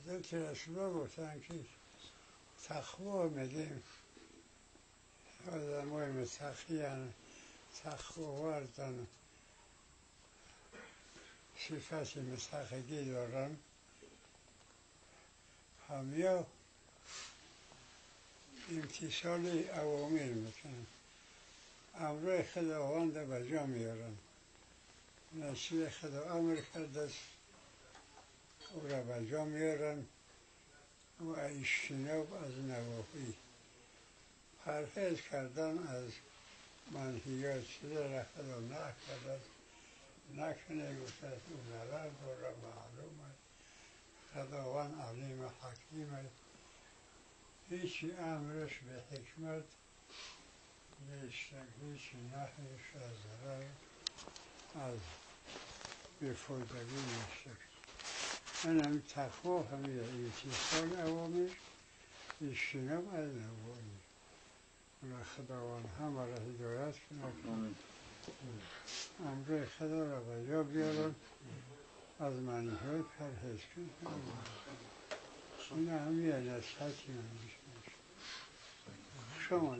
حضرت رسول الله گفتن که تقوا میگیم آدمای متقیان تقواوردن صفت متقیگی دارن همیا امتثال اوامر میکنن امر خداوند را به جا میارن نصیب خدا امر کرده است او را به جا میارن و اجتناب از نواهی پرهیز کردن از منهیات چیزی را خدا نکرده است نکنه گفته است او نظر داره معلوم است خداوند علیم حکیم است هیچی امرش به حکمت نیستن هیچی نهیش از ضرر از بیفایدگی نیستن این هم تقوا همیه امتثال اوامر اجتناب از نواهی و خداوند همه را هدایت کنه امر خدا را به جا بیارن از منهیات پرهیز کنه این همیه نصیحتی من میشه شما